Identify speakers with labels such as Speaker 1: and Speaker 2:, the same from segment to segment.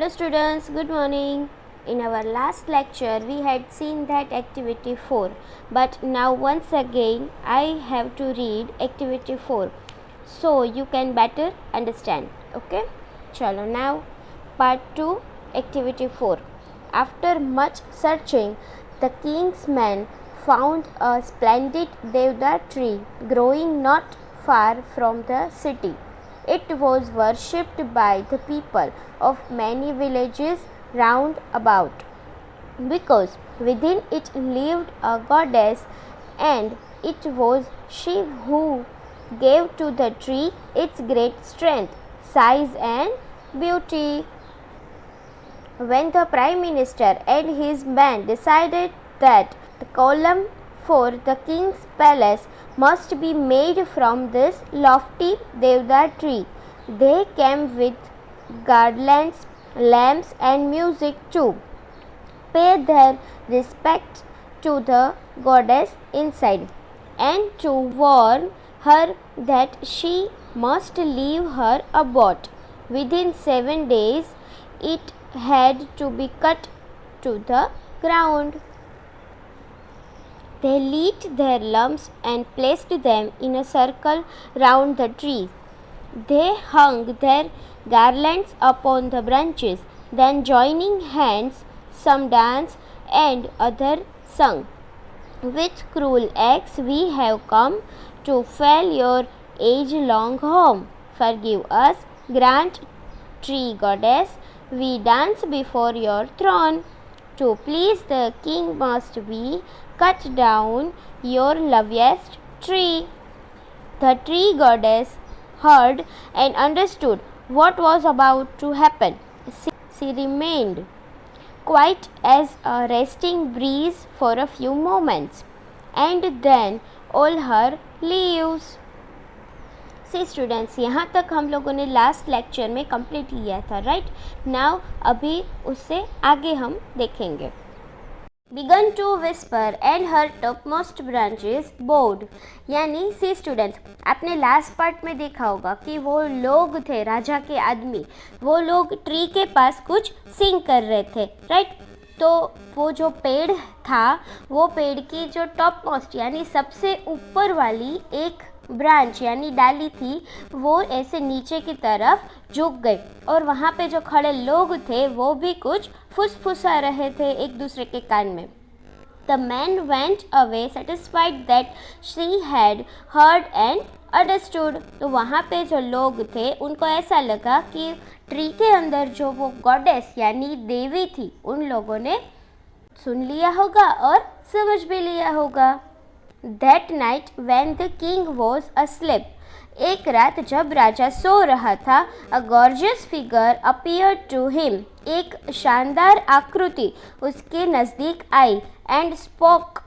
Speaker 1: students, good morning. In our last lecture we had seen that activity 4, but now once again I have to read activity 4 so you can better understand. Okay, chalo now part 2, activity 4. After much searching, the king's men found a splendid deodar tree growing not far from the city. It was worshipped by the people of many villages round about, because within it lived a goddess, and it was she who gave to the tree its great strength, size and beauty. When the Prime Minister and his men decided that the column for the king's palace must be made from this lofty deodar tree, they came with garlands, lamps and music to pay their respects to the goddess inside, and to warn her that she must leave her abode. Within 7 days it had to be cut to the ground. They lit their lamps and placed them in a circle round the tree. They hung their garlands upon the branches. Then, joining hands, some danced and others sung. With cruel axe we have come to fell your age-long home. Forgive us, grant tree goddess, we dance before your throne. To please the king must we cut down your loveliest tree. The tree goddess heard and understood what was about to happen. She remained quiet as a resting breeze for a few moments, and then all her leaves. C students, यहाँ तक हम लोगों ने last lecture में complete लिया था, right? Now अभी उससे आगे हम देखेंगे. Began to whisper and her topmost branches bowed. यानी सी स्टूडेंट्स, आपने लास्ट पार्ट में देखा होगा कि वो लोग थे, राजा के आदमी, वो लोग ट्री के पास कुछ सिंग कर रहे थे, राइट? तो वो जो पेड़ था, वो पेड़ की जो टॉप मोस्ट यानी सबसे ऊपर वाली एक ब्रांच यानी डाली थी, वो ऐसे नीचे की तरफ झुक गई, और वहाँ पे जो खड़े लोग थे वो भी कुछ फुसफुसा रहे थे एक दूसरे के कान में. The man went away satisfied that she had heard and understood. तो वहाँ पे जो लोग थे उनको ऐसा लगा कि ट्री के अंदर जो वो गॉडेस यानी देवी थी, उन लोगों ने सुन लिया होगा और समझ भी लिया होगा. That night when the king was asleep, एक रात जब राजा सो रहा था, a gorgeous figure appeared to him. एक शानदार आकृति उसके नज़दीक आई, and spoke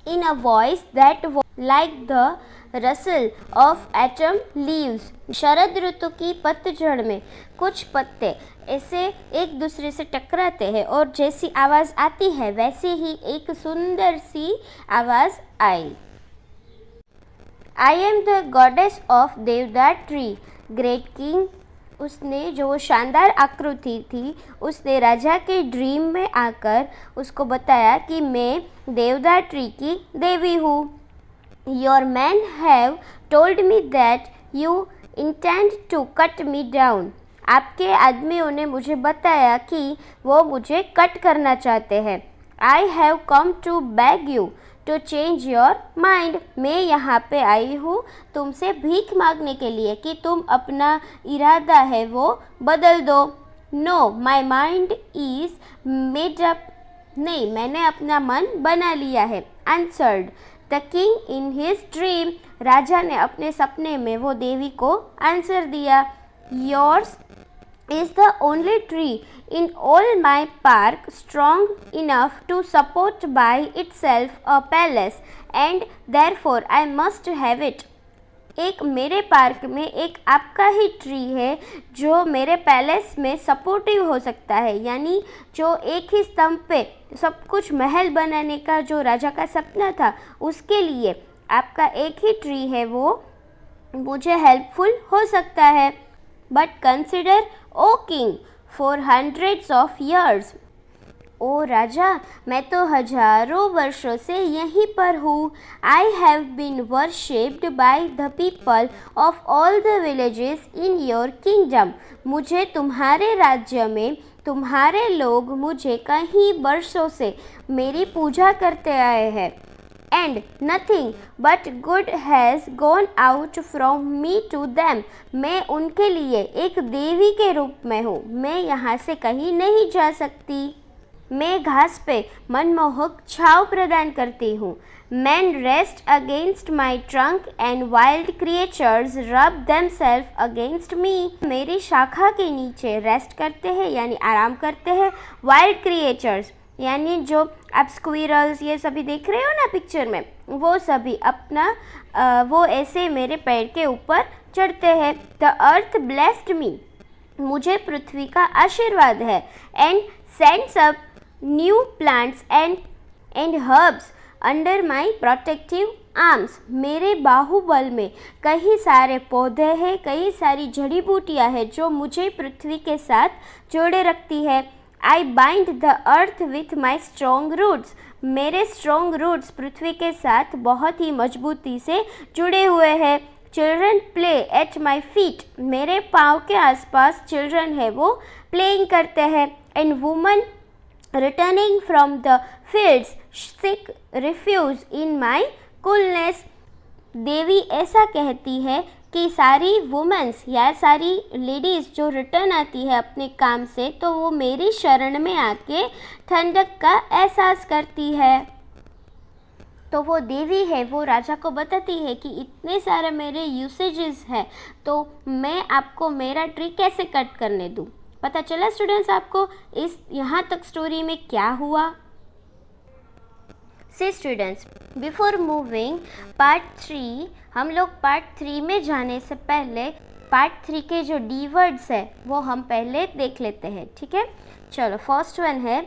Speaker 1: in a voice that was like the rustle of autumn leaves. शरद ऋतु की पतझड़ में कुछ पत्ते ऐसे एक दूसरे से टकराते हैं, और जैसी आवाज़ आती है वैसी ही एक सुंदर सी आवाज़ आई. I am the goddess of देवदार ट्री, ग्रेट किंग. उसने जो शानदार आकृति थी, उसने राजा के ड्रीम में आकर उसको बताया कि मैं देवदार ट्री की देवी हूँ. Your men have told me that you intend to cut me down. आपके आदमियों ने मुझे बताया कि वो मुझे कट करना चाहते हैं. I have come to beg you to change your mind. मैं यहाँ पे आई हूँ तुमसे भीख मांगने के लिए कि तुम अपना इरादा है वो बदल दो. No, my mind is made up. नहीं, मैंने अपना मन बना लिया है. Answered the king in his dream. राजा ने अपने सपने में वो देवी को आंसर दिया. Yours is the only tree in all my park strong enough to support by itself a palace, and therefore I must have it. एक मेरे पार्क में एक आपका ही ट्री है जो मेरे पैलेस में सपोर्टिव हो सकता है, यानी जो एक ही स्तंभ पे सब कुछ महल बनाने का जो राजा का सपना था, उसके लिए आपका एक ही ट्री है वो मुझे हेल्पफुल हो सकता है. But consider, O king, for hundreds of years. ओ राजा, मैं तो हजारों वर्षों से यहीं पर हूँ. I have been worshipped by the people of all the villages in your kingdom. मुझे तुम्हारे राज्य में तुम्हारे लोग मुझे कई वर्षों से मेरी पूजा करते आए हैं. And nothing but good has gone out from me to them. मैं उनके लिए एक देवी के रूप में हूँ. मैं यहाँ से कहीं नहीं जा सकती. मैं घास पे मनमोहक छांव प्रदान करती हूँ. Men rest against my trunk and wild creatures rub themselves against me. मेरी शाखा के नीचे रेस्ट करते हैं यानी आराम करते हैं. Wild creatures यानी जो आप स्क्विरल्स ये सभी देख रहे हो ना पिक्चर में, वो सभी अपना वो ऐसे मेरे पैर के ऊपर चढ़ते हैं. The earth blessed me. मुझे पृथ्वी का आशीर्वाद है. And sends up new plants and herbs under my protective arms. मेरे बाहुबल में कई सारे पौधे हैं, कई सारी जड़ी बूटियाँ हैं जो मुझे पृथ्वी के साथ जोड़े रखती है. I bind the earth with my strong roots. मेरे strong roots पृथ्वी के साथ बहुत ही मजबूती से जुड़े हुए हैं. Children play at my feet. मेरे पाँव के आसपास children है वो playing करते हैं. And women returning from the fields seek refuge in my coolness. देवी ऐसा कहती है कि सारी वुमेन्स या सारी लेडीज़ जो रिटर्न आती है अपने काम से, तो वो मेरी शरण में आके ठंडक का एहसास करती है. तो वो देवी है वो राजा को बताती है कि इतने सारे मेरे यूसेजेस हैं, तो मैं आपको मेरा ट्री कैसे कट करने दूँ. पता चला स्टूडेंट्स आपको इस यहाँ तक स्टोरी में क्या हुआ. सी स्टूडेंट्स, बिफोर मूविंग पार्ट 3, हम लोग पार्ट 3 में जाने से पहले पार्ट 3 के जो डी वर्ड्स है वो हम पहले देख लेते हैं. ठीक है, चलो. फर्स्ट वन है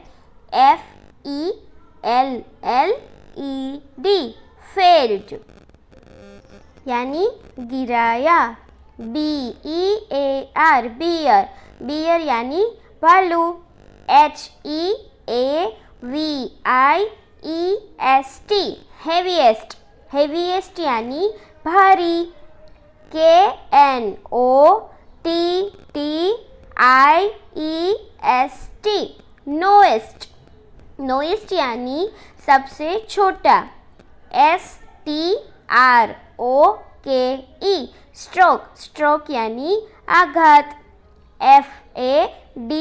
Speaker 1: FELLED, फेल्ड यानी गिराया. BEAR, बियर, बियर यानी भालू. HEAVIEST, हेवीएस्ट, हेवीएस्ट यानी भारी. KNOTTIEST, नोएस्ट, नोएस्ट यानी सबसे छोटा. STROKE, स्ट्रोक, स्ट्रोक यानी आघात. FADED,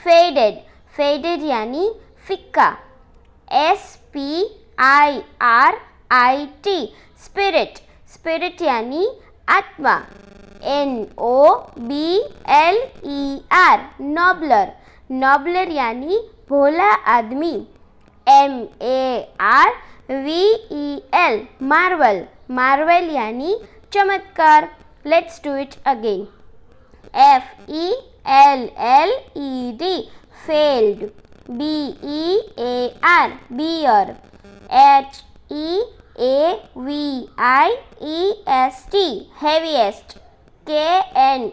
Speaker 1: फेडेड, फेडेड यानी फिक्का. SPIRIT, स्पिरिट, स्पिरिट यानी आत्मा. NOBLER, नॉबलर, नॉबलर यानी भोला आदमी. MARVEL, मार्वल, मार्वल यानी चमत्कार. Let's do it again. FELLED, failed. BEAR, beer. HEAVIEST, heaviest. KNOTTIEST,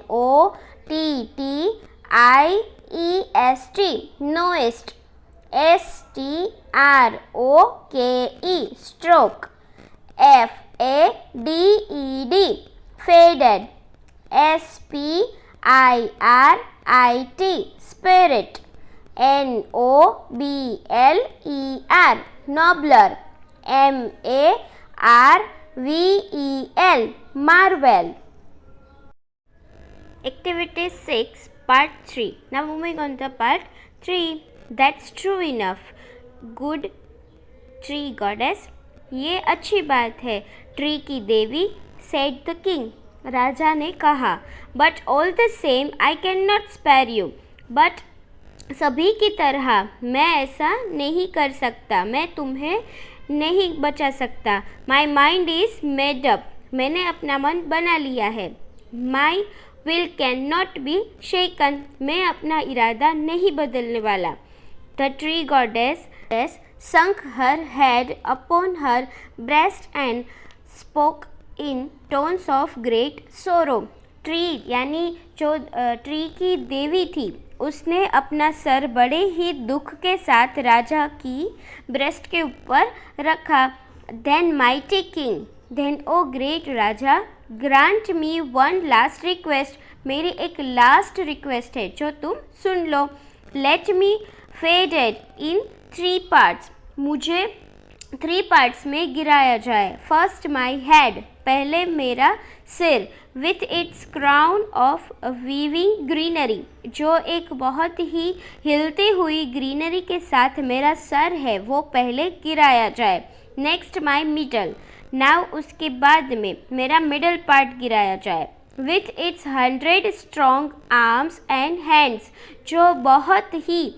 Speaker 1: knowest. STROKE, stroke. FADED, faded. SPIRIT, spirit. NOBLER, nobler. MARVEL, marvel. Activity 6, part 3. Now moving on to part 3. That's true enough. Good tree goddess. ये अच्छी बात है tree की देवी. said the king, राजा ने कहा. But all the same I cannot spare you. But सभी की तरह मैं ऐसा नहीं कर सकता, मैं तुम्हें नहीं बचा सकता. My mind is made up, मैंने अपना मन बना लिया है. My will cannot be shaken, मैं अपना इरादा नहीं बदलने वाला. The tree goddess sunk her head upon her breast and spoke in tones of great sorrow. Tree यानी जो ट्री की देवी थी, उसने अपना सर बड़े ही दुख के साथ राजा की ब्रेस्ट के ऊपर रखा। Then mighty king, then O great राजा, grant me one last request, मेरी एक लास्ट रिक्वेस्ट है जो तुम सुन लो। Let me faded in 3 parts, मुझे 3 पार्ट्स में गिराया जाए। फर्स्ट माई हेड, पहले मेरा सिर, with its crown of weaving greenery, जो एक बहुत ही हिलती हुई ग्रीनरी के साथ मेरा सर है वो पहले गिराया जाए। नेक्स्ट माई मिडल, नाउ उसके बाद में मेरा मिडल पार्ट गिराया जाए। With its 100 strong arms and hands, जो बहुत ही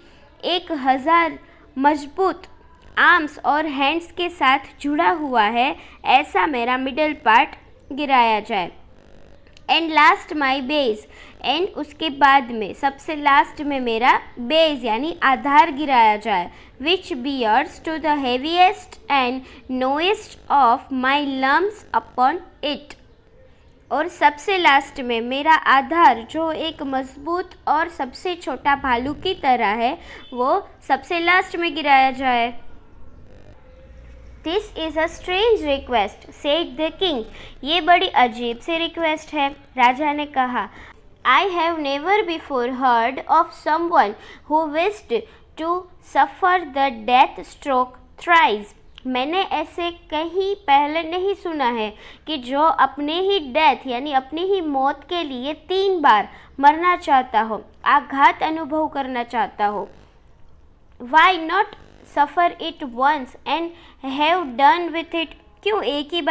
Speaker 1: 1000 मजबूत आर्म्स और हैंड्स के साथ जुड़ा हुआ है, ऐसा मेरा मिडल पार्ट गिराया जाए। And last my base, and उसके बाद में सबसे लास्ट में मेरा बेस यानी आधार गिराया जाए। Which bears to the heaviest and noblest of my limbs upon it, और सबसे लास्ट में मेरा आधार जो एक मजबूत और सबसे छोटा भालू की तरह है, वो सबसे लास्ट में गिराया जाए। This is a strange request, said the king, ये बड़ी अजीब सी रिक्वेस्ट है, राजा ने कहा। I have never before heard of someone who wished to suffer the death stroke thrice, मैंने ऐसे कहीं पहले नहीं सुना है कि जो अपने ही डेथ यानी अपनी ही मौत के लिए 3 बार मरना चाहता हो, आघात अनुभव करना चाहता हो। Why not suffer it once and have done with it, क्यों एक ही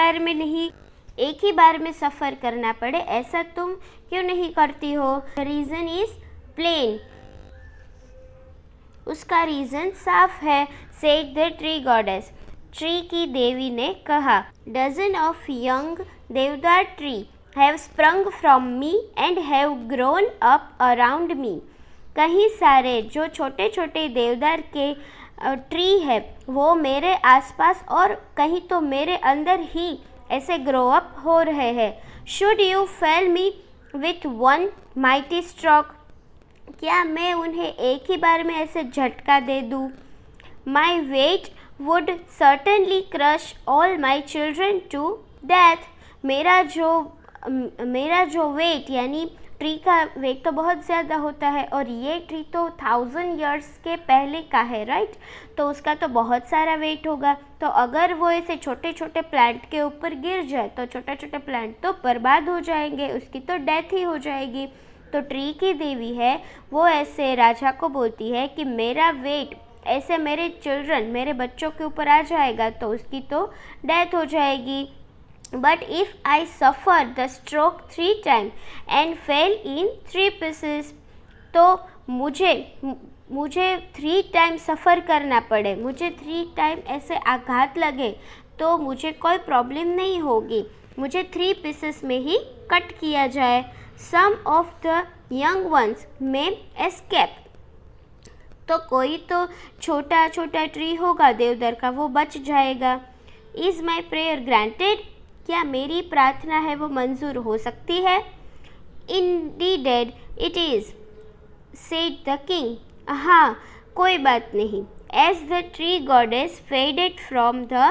Speaker 1: बार में सफ़र करना पड़े, ऐसा तुम क्यों नहीं करती हो। रीज़न इज़ प्लेन, उसका रीज़न साफ है। Said the tree goddess, tree की देवी ने कहा। डजन ऑफ यंग देवदार tree have sprung from me and have grown up around me, कहीं सारे जो छोटे छोटे देवदार के ट्री है वो मेरे आसपास और कहीं तो मेरे अंदर ही ऐसे ग्रो अप हो रहे हैं। Should you fail me with one mighty stroke, क्या मैं उन्हें एक ही बार में ऐसे झटका दे दूँ। My weight would certainly crush all my children to death, मेरा जो वेट यानी ट्री का वेट तो बहुत ज़्यादा होता है और ये ट्री तो 1000 ईयर्स के पहले का है, राइट, तो उसका तो बहुत सारा वेट होगा। तो अगर वो ऐसे छोटे छोटे प्लांट के ऊपर गिर जाए तो छोटे छोटे प्लांट तो बर्बाद हो जाएंगे, उसकी तो डेथ ही हो जाएगी। तो ट्री की देवी है वो ऐसे राजा को बोलती है कि मेरा वेट ऐसे मेरे चिल्ड्रन मेरे बच्चों के ऊपर आ जाएगा तो उसकी तो डेथ हो जाएगी। But if I suffer the stroke 3 times and fell in 3 pieces, तो मुझे 3 टाइम सफ़र करना पड़े, मुझे 3 टाइम ऐसे आघात लगे तो मुझे कोई प्रॉब्लम नहीं होगी, मुझे 3 पीसेस में ही कट किया जाए। Some of the young ones may escape, तो कोई तो छोटा छोटा ट्री होगा देवदार का वो बच जाएगा। Is my prayer granted, क्या मेरी प्रार्थना है वो मंजूर हो सकती है। Indeed it is, said the king, हाँ कोई बात नहीं। As the tree goddess faded from the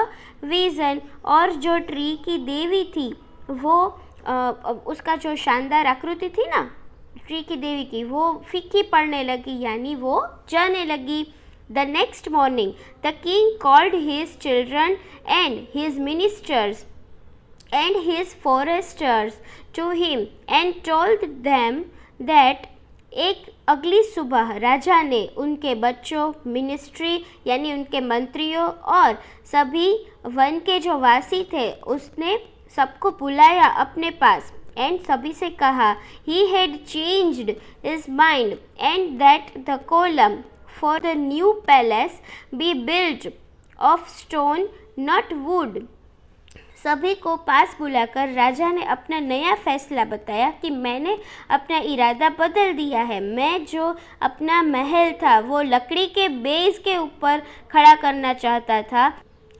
Speaker 1: vision, और जो ट्री की देवी थी वो उसका जो शानदार आकृति थी ना ट्री की देवी की, वो फीकी पड़ने लगी यानी वो जाने लगी। The next morning the king called his children and his ministers and his foresters to him and told them that, एक अगली सुबह राजा ने उनके बच्चों, मिनिस्ट्री यानी उनके मंत्रियों और सभी वन के जो वासी थे उसने सबको बुलाया अपने पास एंड सभी से कहा, he had changed his mind and that the column for the new palace be built of stone not wood। सभी को पास बुलाकर राजा ने अपना नया फैसला बताया कि मैंने अपना इरादा बदल दिया है, मैं जो अपना महल था वो लकड़ी के बेस के ऊपर खड़ा करना चाहता था,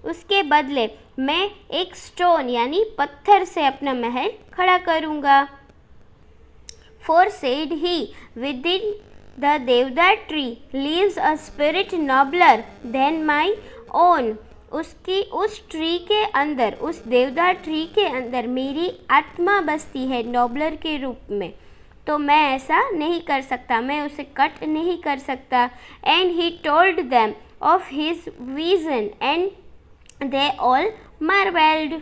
Speaker 1: उसके बदले मैं एक स्टोन यानी पत्थर से अपना महल खड़ा करूँगा। For said he, within the Devdar tree lives a spirit nobler than my own. उसकी उस ट्री के अंदर, उस देवदार ट्री के अंदर मेरी आत्मा बसती है नॉबलर के रूप में, तो मैं ऐसा नहीं कर सकता, मैं उसे कट नहीं कर सकता. And he told them of his vision and they all marvelled.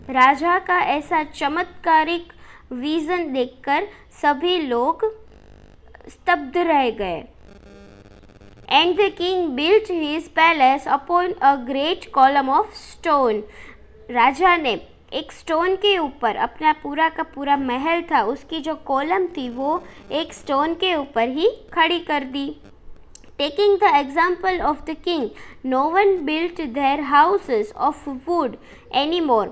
Speaker 1: राजा का ऐसा चमत्कारिक विजन देखकर सभी लोग स्तब्ध रह गए. And the king built his palace upon a great column of stone. राजा ने एक स्टोन के ऊपर, अपना पूरा का पूरा महल था, उसकी जो कॉलम थी वो एक स्टोन के ऊपर ही खड़ी कर दी. Taking the example of the king, no one built their houses of wood any more.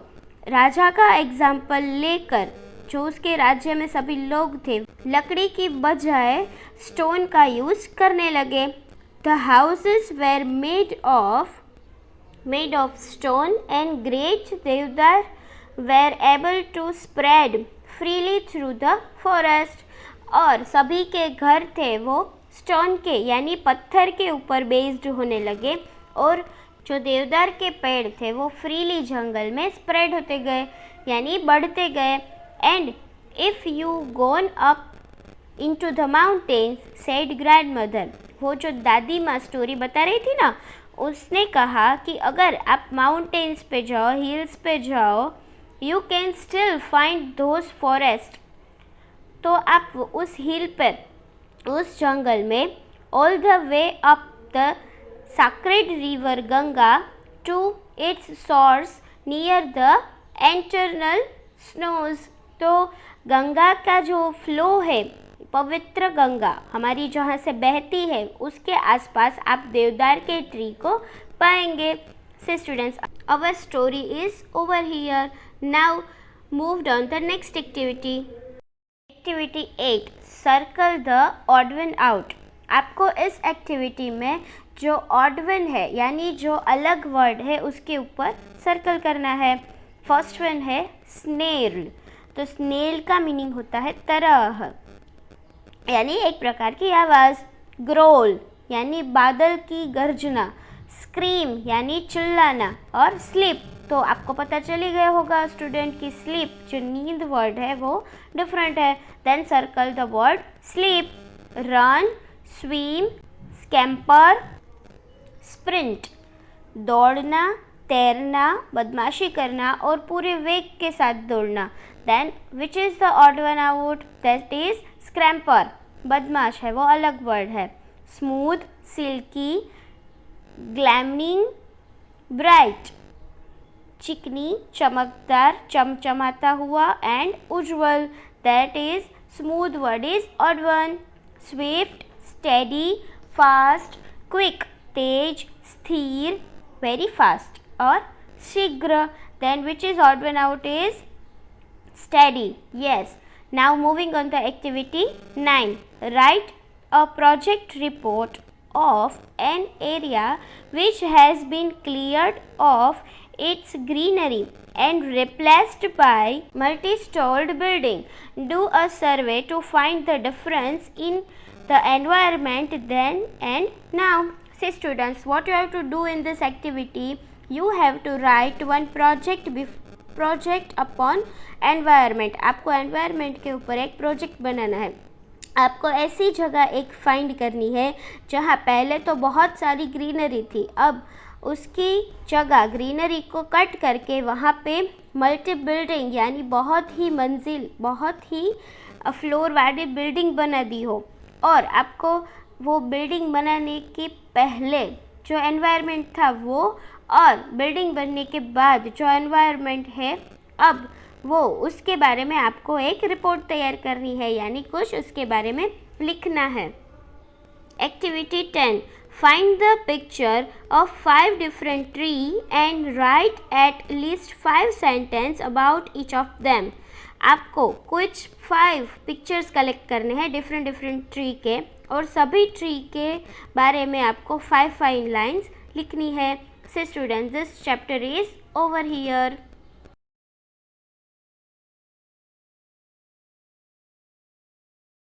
Speaker 1: राजा का एग्जाम्पल लेकर जो उसके राज्य में सभी लोग थे, लकड़ी की बजाय स्टोन का यूज करने लगे. The houses were made of stone and great deodar were able to spread freely through the forest. और सभी के घर थे वो स्टोन के यानी पत्थर के ऊपर बेस्ड होने लगे, और जो देवदार के पेड़ थे वो फ्रीली जंगल में स्प्रेड होते गए यानी बढ़ते गए. And if you gone up into the mountains, said grandmother. वो जो दादी माँ स्टोरी बता रही थी ना, उसने कहा कि अगर आप माउंटेन्स पे जाओ, हिल्स पे जाओ, you can still find those forest. तो आप उस हिल पर, उस जंगल में, all the way up the sacred river Ganga to its source near the eternal snows. तो गंगा का जो फ्लो है, पवित्र गंगा हमारी जहाँ से बहती है, उसके आसपास आप देवदार के ट्री को पाएंगे. से students, our story is over here. Now moved on the next activity. Activity 8, circle the odd one out. आपको इस एक्टिविटी में जो ऑड वन है यानी जो अलग वर्ड है उसके ऊपर सर्कल करना है. फर्स्ट वन है स्नेल. तो स्नेल का मीनिंग होता है तरह यानी एक प्रकार की आवाज़. ग्रोल यानी बादल की गर्जना. स्क्रीम यानी चिल्लाना. और स्लीप, तो आपको पता चली गया होगा स्टूडेंट की स्लीप जो नींद वर्ड है वो डिफरेंट है. Then circle the word sleep. Run, swim, scamper, sprint. दौड़ना, तैरना, बदमाशी करना और पूरे वेग के साथ दौड़ना. Then which is the odd one out? That is scamper. बदमाश है वो अलग वर्ड है. Smooth, silky, gleaming, bright. चिकनी, चमकदार, चमचमाता हुआ, एंड उज्ज्वल. That is smooth word is odd one. Swift, steady, fast, quick, तेज, स्थिर, वेरी फास्ट. और शीघ्र. Then which is odd one out is steady. Yes. Now moving on to activity 9. Write a project report of an area which has been cleared of its greenery and replaced by multi-stalled building. Do a survey to find the difference in the environment then and now. Say students, what you have to do in this activity, you have to write one project upon environment. आपको environment के ऊपर एक project बनाना है. आपको ऐसी जगह एक find करनी है जहाँ पहले तो बहुत सारी ग्रीनरी थी, अब उसकी जगह ग्रीनरी को कट करके वहाँ पे मल्टी बिल्डिंग यानी बहुत ही मंजिल, बहुत ही फ्लोर वाली बिल्डिंग बना दी हो. और आपको वो बिल्डिंग बनाने के पहले जो एनवायरनमेंट था वो, और बिल्डिंग बनने के बाद जो एनवायरनमेंट है अब वो, उसके बारे में आपको एक रिपोर्ट तैयार करनी है यानी कुछ उसके बारे में लिखना है. Activity 10. Find the picture of 5 different tree and write at least 5 sentences about each of them. आपको कुछ 5 पिक्चर्स कलेक्ट करने हैं डिफरेंट ट्री के, और सभी ट्री के बारे में आपको 5 लाइन्स लिखनी है. से students, this chapter is over here.